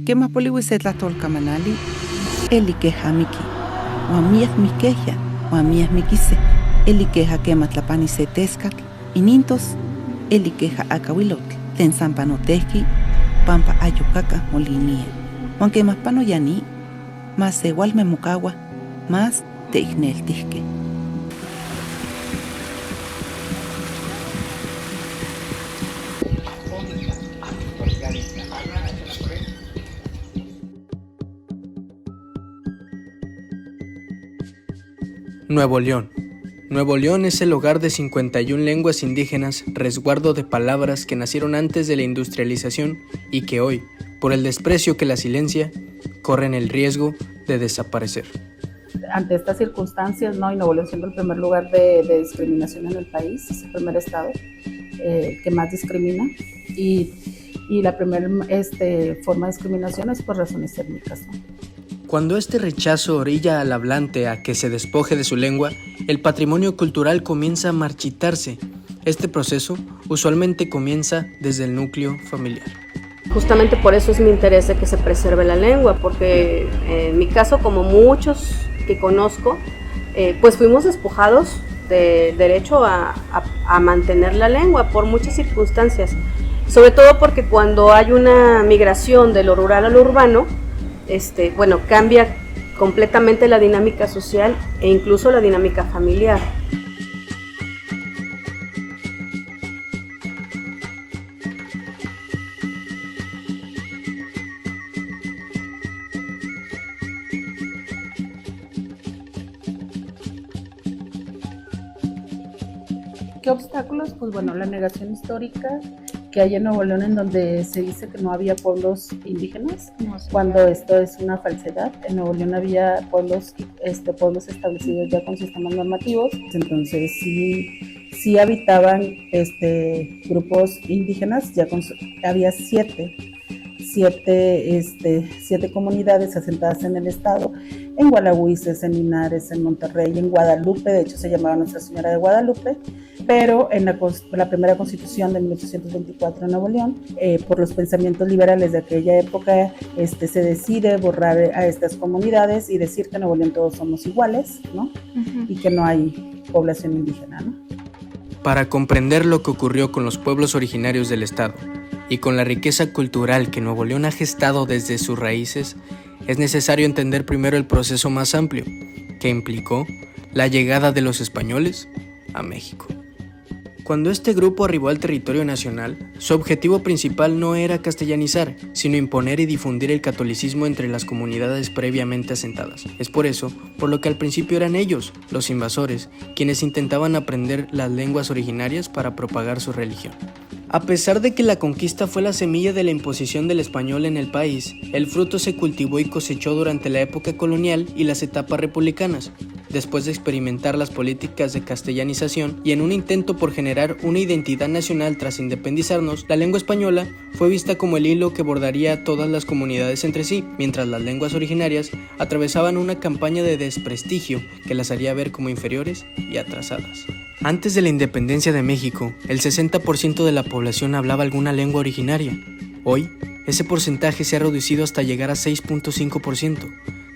Kema poliwisetlatolkamanali, elikeja miki, wamias mikeja, wamias mikise, elikeja kema tlapaniseteskak, inintos, elikeja akawilotl, tlen sampanotejki, pampa ayucaca molinia. Juan que más panoyani, más igual me mucagua, más te igneltisque. Nuevo León. Nuevo León es el hogar de 51 lenguas indígenas, resguardo de palabras que nacieron antes de la industrialización y que hoy, por el desprecio que la silencia, corren el riesgo de desaparecer. Ante estas circunstancias, ¿no? Y Nuevo León siendo el primer lugar de discriminación en el país, es el primer estado que más discrimina, y la primera forma de discriminación es por razones étnicas, ¿no? Cuando este rechazo orilla al hablante a que se despoje de su lengua, el patrimonio cultural comienza a marchitarse. Este proceso usualmente comienza desde el núcleo familiar. Justamente por eso es mi interés de que se preserve la lengua, porque en mi caso, como muchos que conozco, pues fuimos despojados de derecho a mantener la lengua por muchas circunstancias, sobre todo porque cuando hay una migración de lo rural a lo urbano, cambia completamente la dinámica social e incluso la dinámica familiar. ¿Qué obstáculos? Pues bueno, la negación histórica que hay en Nuevo León, en donde se dice que no había pueblos indígenas, cuando esto es una falsedad. En Nuevo León había pueblos establecidos ya con sistemas normativos, entonces sí habitaban grupos indígenas, había siete comunidades asentadas en el estado, en Gualahuises, en Linares, en Monterrey, en Guadalupe, de hecho se llamaba Nuestra Señora de Guadalupe, pero en la primera constitución de 1824 en Nuevo León, por los pensamientos liberales de aquella época, se decide borrar a estas comunidades y decir que en Nuevo León todos somos iguales, ¿no? Uh-huh. Y que no hay población indígena, ¿no? Para comprender lo que ocurrió con los pueblos originarios del estado y con la riqueza cultural que Nuevo León ha gestado desde sus raíces, es necesario entender primero el proceso más amplio, que implicó la llegada de los españoles a México. Cuando este grupo arribó al territorio nacional, su objetivo principal no era castellanizar, sino imponer y difundir el catolicismo entre las comunidades previamente asentadas. Es por eso, por lo que al principio eran ellos, los invasores, quienes intentaban aprender las lenguas originarias para propagar su religión. A pesar de que la conquista fue la semilla de la imposición del español en el país, el fruto se cultivó y cosechó durante la época colonial y las etapas republicanas, después de experimentar las políticas de castellanización y en un intento por generar una identidad nacional tras independizarnos, la lengua española fue vista como el hilo que bordaría a todas las comunidades entre sí, mientras las lenguas originarias atravesaban una campaña de desprestigio que las haría ver como inferiores y atrasadas. Antes de la independencia de México, el 60% de la población hablaba alguna lengua originaria. Hoy, ese porcentaje se ha reducido hasta llegar a 6.5%.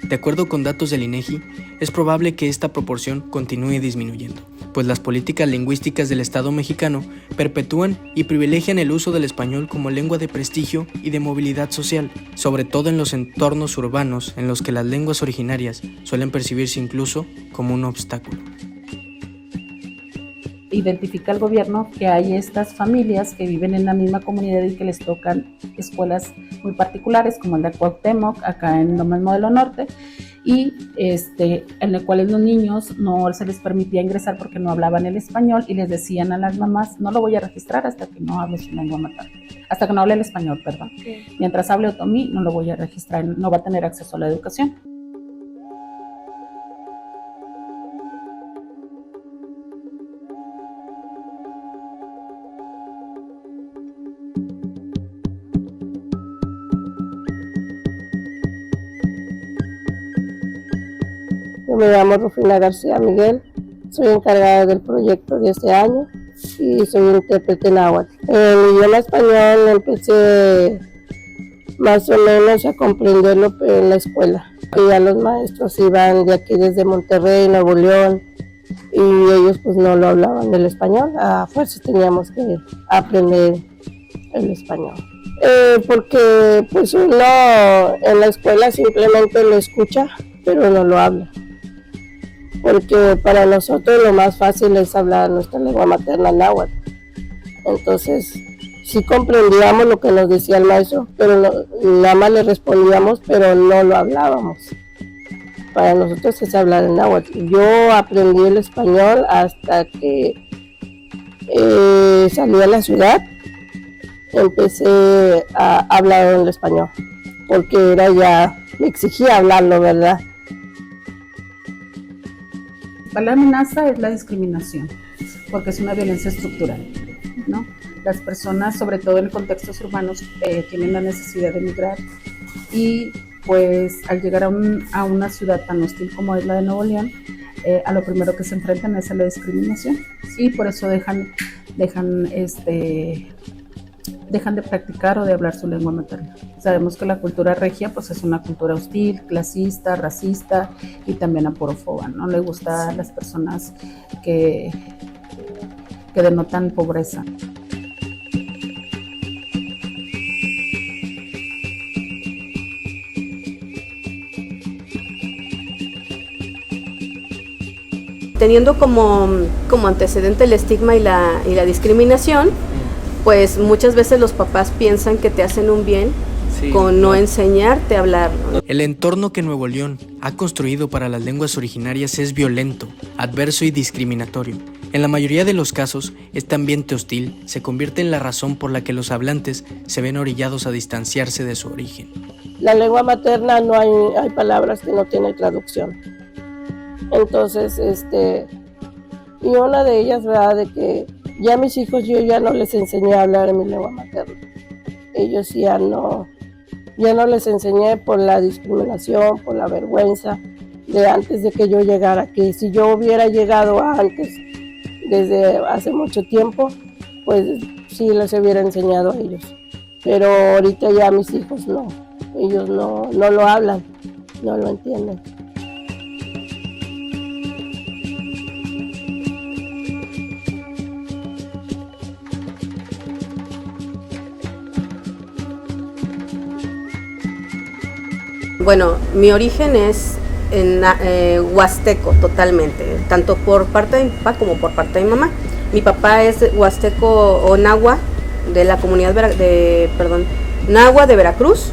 De acuerdo con datos del INEGI, es probable que esta proporción continúe disminuyendo, pues las políticas lingüísticas del Estado mexicano perpetúan y privilegian el uso del español como lengua de prestigio y de movilidad social, sobre todo en los entornos urbanos en los que las lenguas originarias suelen percibirse incluso como un obstáculo. Identifica el gobierno que hay estas familias que viven en la misma comunidad y que les tocan escuelas muy particulares, como el de Cuauhtémoc, acá en Lomas Modelo Norte, y en el cual los niños no se les permitía ingresar porque no hablaban el español y les decían a las mamás, no lo voy a registrar hasta que no hable su lengua materna, hasta que no hable el español, perdón. Okay. Mientras hable otomí, no lo voy a registrar, no va a tener acceso a la educación. Yo me llamo Rufina García Miguel, soy encargada del proyecto de este año y soy intérprete náhuatl. En idioma español empecé más o menos a comprenderlo en la escuela. Y ya los maestros iban de aquí desde Monterrey, Nuevo León, y ellos pues no lo hablaban el español, a fuerzas teníamos que aprender el español. Porque pues uno en la escuela simplemente lo escucha, pero no lo habla. Porque para nosotros lo más fácil es hablar nuestra lengua materna, náhuatl. Entonces, sí comprendíamos lo que nos decía el maestro, pero nada más le respondíamos, pero no lo hablábamos. Para nosotros es hablar en náhuatl. Yo aprendí el español hasta que salí a la ciudad, empecé a hablar en español, porque me exigía hablarlo, ¿verdad? La amenaza es la discriminación, porque es una violencia estructural, ¿no? Las personas, sobre todo en contextos urbanos, tienen la necesidad de emigrar y pues al llegar a una ciudad tan hostil como es la de Nuevo León, a lo primero que se enfrentan es a la discriminación y por eso dejan de practicar o de hablar su lengua materna. Sabemos que la cultura regia pues es una cultura hostil, clasista, racista y también aporófoba, ¿no? Le gusta a las personas que denotan pobreza. Teniendo como antecedente el estigma y la discriminación, pues muchas veces los papás piensan que te hacen un bien con no enseñarte a hablar, ¿no? El entorno que Nuevo León ha construido para las lenguas originarias es violento, adverso y discriminatorio. En la mayoría de los casos, este ambiente hostil se convierte en la razón por la que los hablantes se ven orillados a distanciarse de su origen. La lengua materna no hay palabras que no tienen traducción. Entonces, y una de ellas, ¿verdad?, de que ya a mis hijos yo ya no les enseñé a hablar en mi lengua materna. Ellos ya no les enseñé por la discriminación, por la vergüenza de antes de que yo llegara aquí. Si yo hubiera llegado antes, desde hace mucho tiempo, pues sí les hubiera enseñado a ellos. Pero ahorita ya mis hijos no, ellos no lo hablan, no lo entienden. Bueno, mi origen es huasteco totalmente, tanto por parte de mi papá como por parte de mi mamá. Mi papá es huasteco o nahua de la comunidad nahua de Veracruz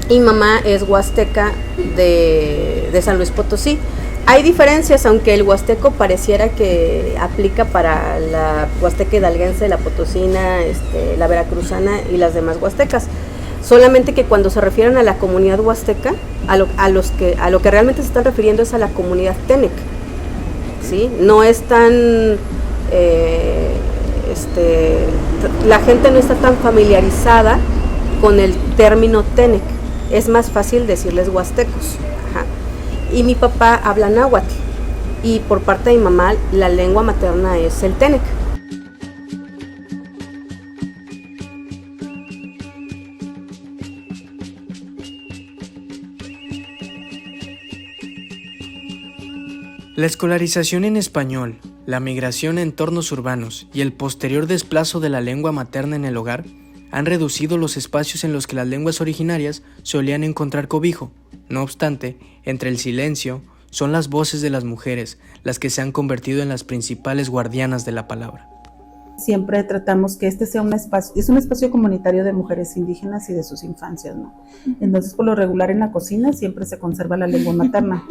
y mamá es huasteca de San Luis Potosí. Hay diferencias, aunque el huasteco pareciera que aplica para la huasteca hidalguense, la potosina, la veracruzana y las demás huastecas. Solamente que cuando se refieren a la comunidad huasteca, a lo que realmente se están refiriendo es a la comunidad Tenec, ¿sí? No es tan, la gente no está tan familiarizada con el término Tenec, es más fácil decirles huastecos. Ajá. Y mi papá habla náhuatl, y por parte de mi mamá la lengua materna es el Tenec. La escolarización en español, la migración a entornos urbanos y el posterior desplazo de la lengua materna en el hogar han reducido los espacios en los que las lenguas originarias solían encontrar cobijo. No obstante, entre el silencio, son las voces de las mujeres las que se han convertido en las principales guardianas de la palabra. Siempre tratamos que este sea un espacio, es un espacio comunitario de mujeres indígenas y de sus infancias, ¿no? Entonces, por lo regular en la cocina siempre se conserva la lengua materna.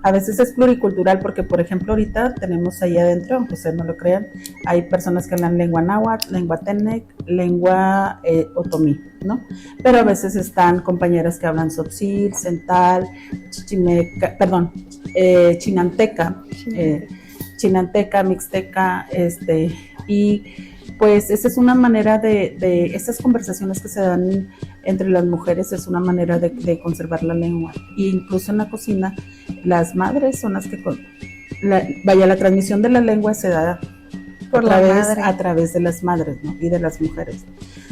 A veces es pluricultural porque, por ejemplo, ahorita tenemos ahí adentro, aunque ustedes no lo crean, hay personas que hablan lengua náhuatl, lengua tenec, lengua otomí, ¿no? Pero a veces están compañeras que hablan tzotzil, cental, chinanteca, mixteca, y pues esa es una manera de estas conversaciones que se dan entre las mujeres, es una manera de conservar la lengua. E incluso en la cocina, las madres son las que, la transmisión de la lengua se da Por la madre. A través de las madres, ¿no? Y de las mujeres.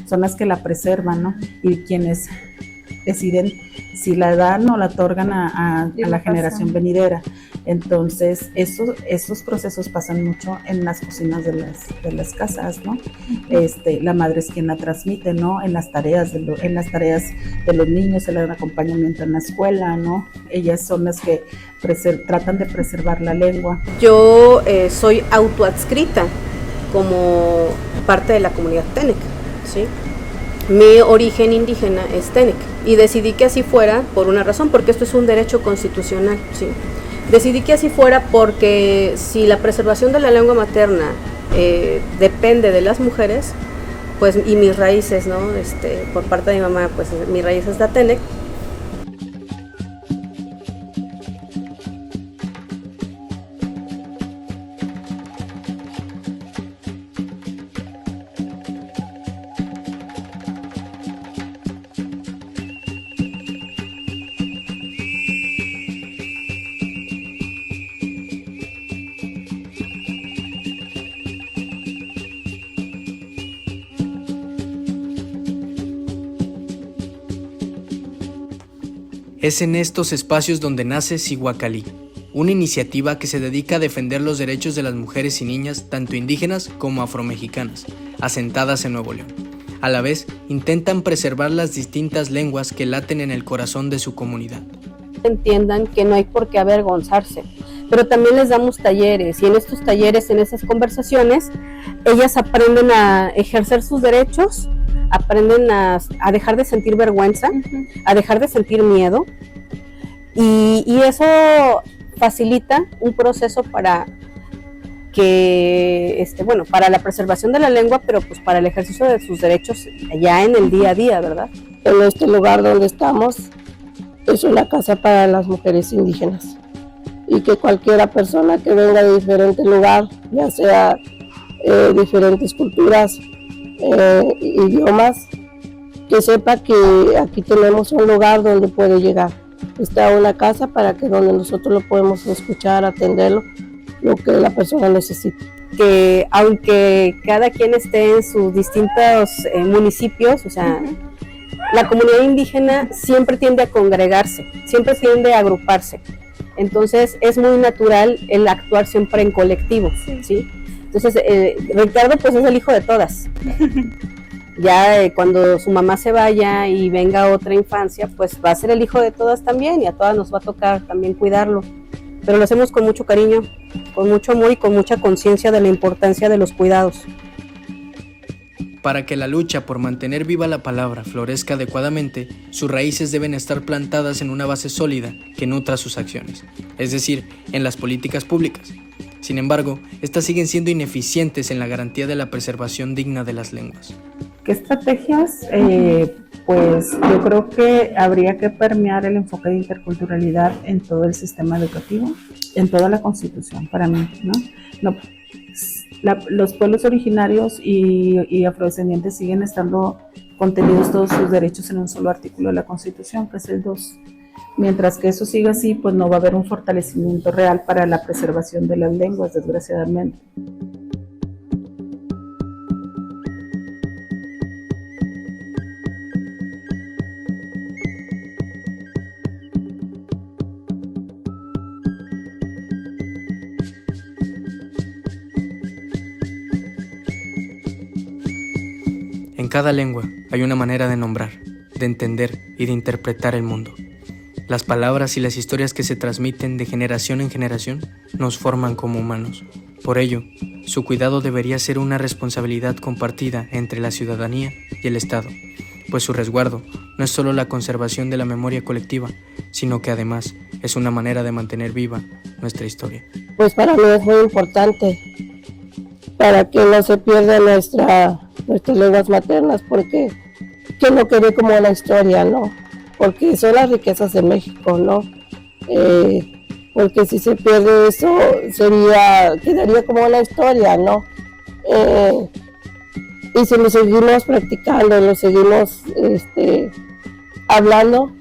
Son las que la preservan, ¿no? Y quienes deciden si la dan o la otorgan a la generación venidera. Entonces, esos procesos pasan mucho en las cocinas de las casas, ¿no? La madre es quien la transmite, ¿no? En las tareas de los niños, en el acompañamiento en la escuela, ¿no? Ellas son las que tratan de preservar la lengua. Yo soy autoadscrita como parte de la comunidad Tenec, ¿sí? Mi origen indígena es Tenec y decidí que así fuera por una razón, porque esto es un derecho constitucional, ¿sí? Decidí que así fuera porque si la preservación de la lengua materna depende de las mujeres, pues, y mis raíces, ¿no? Por parte de mi mamá, pues mi raíz es de Tenec. Es en estos espacios donde nace Cihuacalí, una iniciativa que se dedica a defender los derechos de las mujeres y niñas, tanto indígenas como afromexicanas, asentadas en Nuevo León. A la vez, intentan preservar las distintas lenguas que laten en el corazón de su comunidad. Entiendan que no hay por qué avergonzarse, pero también les damos talleres y en estos talleres, en esas conversaciones, ellas aprenden a ejercer sus derechos, aprenden a dejar de sentir vergüenza, a dejar de sentir miedo y eso facilita un proceso para que, para la preservación de la lengua, pero pues para el ejercicio de sus derechos ya en el día a día, ¿verdad? En este lugar donde estamos es una casa para las mujeres indígenas y que cualquiera persona que venga de diferente lugar, ya sea diferentes culturas, idiomas, que sepa que aquí tenemos un lugar donde puede llegar. Está una casa para que donde nosotros lo podemos escuchar, atenderlo, lo que la persona necesite. Que aunque cada quien esté en sus distintos municipios, o sea, la comunidad indígena siempre tiende a congregarse, siempre tiende a agruparse. Entonces es muy natural el actuar siempre en colectivo, ¿sí? Entonces Ricardo pues es el hijo de todas. Ya cuando su mamá se vaya y venga otra infancia, pues va a ser el hijo de todas también y a todas nos va a tocar también cuidarlo. Pero lo hacemos con mucho cariño, con mucho amor y con mucha conciencia de la importancia de los cuidados. Para que la lucha por mantener viva la palabra florezca adecuadamente, sus raíces deben estar plantadas en una base sólida que nutra sus acciones, es decir, en las políticas públicas. Sin embargo, estas siguen siendo ineficientes en la garantía de la preservación digna de las lenguas. ¿Qué estrategias? Pues yo creo que habría que permear el enfoque de interculturalidad en todo el sistema educativo, en toda la Constitución, para mí, ¿no? Los pueblos originarios y afrodescendientes siguen estando contenidos todos sus derechos en un solo artículo de la Constitución, que es el 2. Mientras que eso siga así, pues no va a haber un fortalecimiento real para la preservación de las lenguas, desgraciadamente. En cada lengua hay una manera de nombrar, de entender y de interpretar el mundo. Las palabras y las historias que se transmiten de generación en generación nos forman como humanos. Por ello, su cuidado debería ser una responsabilidad compartida entre la ciudadanía y el Estado, pues su resguardo no es solo la conservación de la memoria colectiva, sino que además es una manera de mantener viva nuestra historia. Pues para mí es muy importante para que no se pierda nuestras lenguas maternas, porque que no quede como una historia, ¿no? Porque son las riquezas de México, ¿no? Porque si se pierde eso, quedaría como una historia, ¿no? Y si lo seguimos practicando, lo seguimos hablando,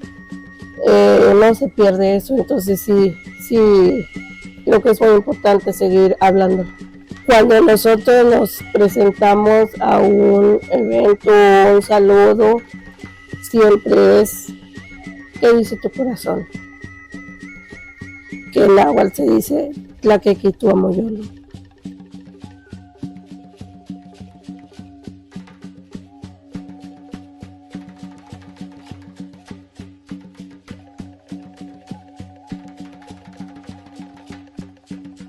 no se pierde eso. Entonces sí, creo que es muy importante seguir hablando. Cuando nosotros nos presentamos a un evento, un saludo, siempre es, ¿qué dice tu corazón? Que en náhuatl se dice Tlaquequitu Amoyolo.